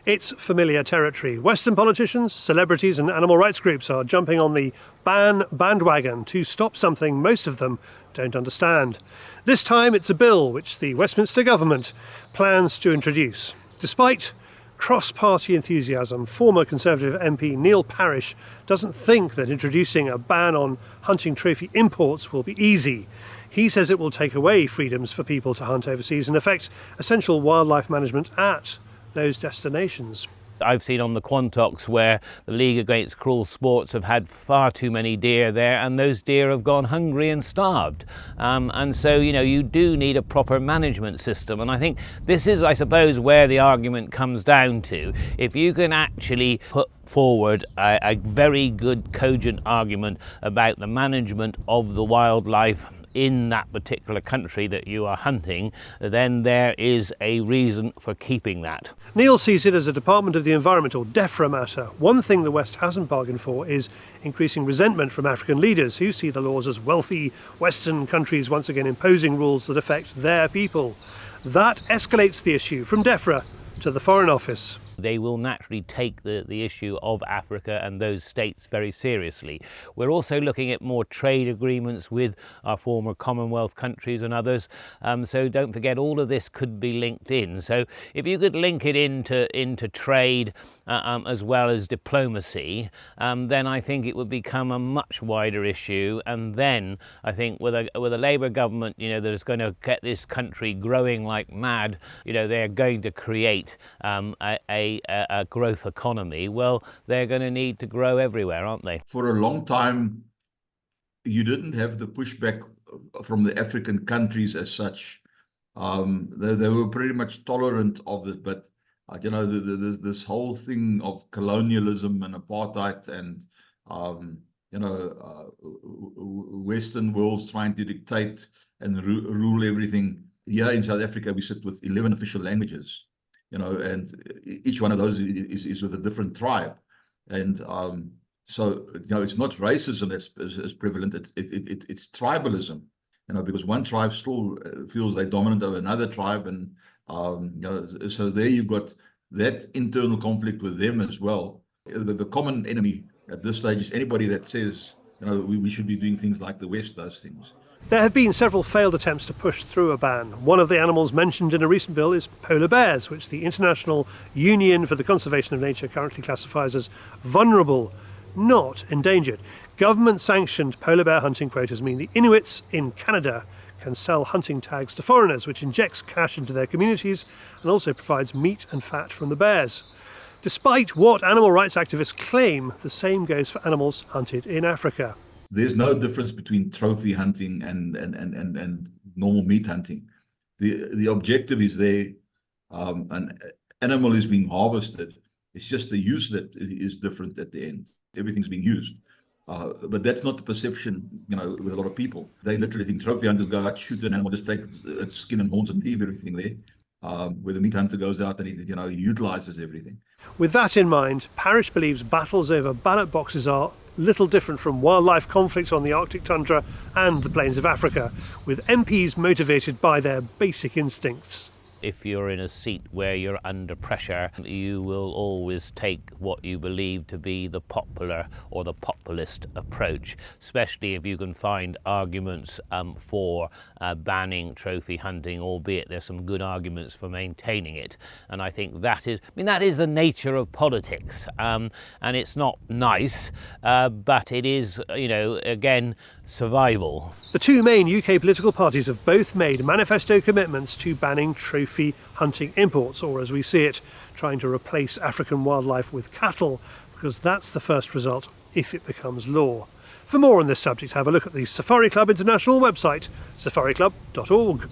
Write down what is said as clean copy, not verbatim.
It's familiar territory. Western politicians, celebrities and animal rights groups are jumping on the ban bandwagon to stop something most of them don't understand. This time it's a bill which the Westminster government plans to introduce. Despite cross-party enthusiasm, former Conservative MP Neil Parish doesn't think that introducing a ban on hunting trophy imports will be easy. He says it will take away freedoms for people to hunt overseas and affect essential wildlife management at those destinations. I've seen on the Quantocks where the League Against Cruel Sports have had far too many deer there, and those deer have gone hungry and starved. And so, you do need a proper management system. And I think this is, I suppose, where the argument comes down to. If you can actually put forward a very good, cogent argument about the management of the wildlife in that particular country that you are hunting, then there is a reason for keeping that. Neil sees it as a Department of the Environment or DEFRA matter. One thing the West hasn't bargained for is increasing resentment from African leaders who see the laws as wealthy Western countries once again imposing rules that affect their people. That escalates the issue from DEFRA to the Foreign Office. They will naturally take the issue of Africa and those states very seriously. We're also looking at more trade agreements with our former Commonwealth countries and others. So don't forget, all of this could be linked in. So if you could link it into trade as well as diplomacy, then I think it would become a much wider issue. And then I think with a Labour government, that is going to get this country growing like mad, they're going to create a growth economy. Well, they're going to need to grow everywhere, aren't they? For a long time, you didn't have the pushback from the African countries as such. They were pretty much tolerant of it, but this whole thing of colonialism and apartheid and Western worlds trying to dictate and rule everything. Here in South Africa, we sit with 11 official languages. And each one of those is with a different tribe. And so, it's not racism that's prevalent, it's tribalism, because one tribe still feels they're dominant over another tribe. And, so there you've got that internal conflict with them as well. The common enemy at this stage is anybody that says, we should be doing things like the West does things. There have been several failed attempts to push through a ban. One of the animals mentioned in a recent bill is polar bears, which the International Union for the Conservation of Nature currently classifies as vulnerable, not endangered. Government-sanctioned polar bear hunting quotas mean the Inuits in Canada can sell hunting tags to foreigners, which injects cash into their communities and also provides meat and fat from the bears. Despite what animal rights activists claim, the same goes for animals hunted in Africa. There's no difference between trophy hunting and normal meat hunting. The objective is there. An animal is being harvested. It's just the use that is different at the end. Everything's being used. But that's not the perception, with a lot of people. They literally think trophy hunters go out, shoot an animal, just take its skin and horns and leave everything there. Where the meat hunter goes out and he utilizes everything. With that in mind, Parish believes battles over ballot boxes are little different from wildlife conflicts on the Arctic tundra and the plains of Africa, with MPs motivated by their basic instincts. If you're in a seat where you're under pressure, you will always take what you believe to be the popular or the populist approach, especially if you can find arguments for banning trophy hunting, albeit there's some good arguments for maintaining it. And I think that is the nature of politics. And it's not nice, but it is, again, survival. The two main UK political parties have both made manifesto commitments to banning trophy hunting imports, or as we see it, trying to replace African wildlife with cattle, because that's the first result if it becomes law. For more on this subject, have a look at the Safari Club International website, safariclub.org.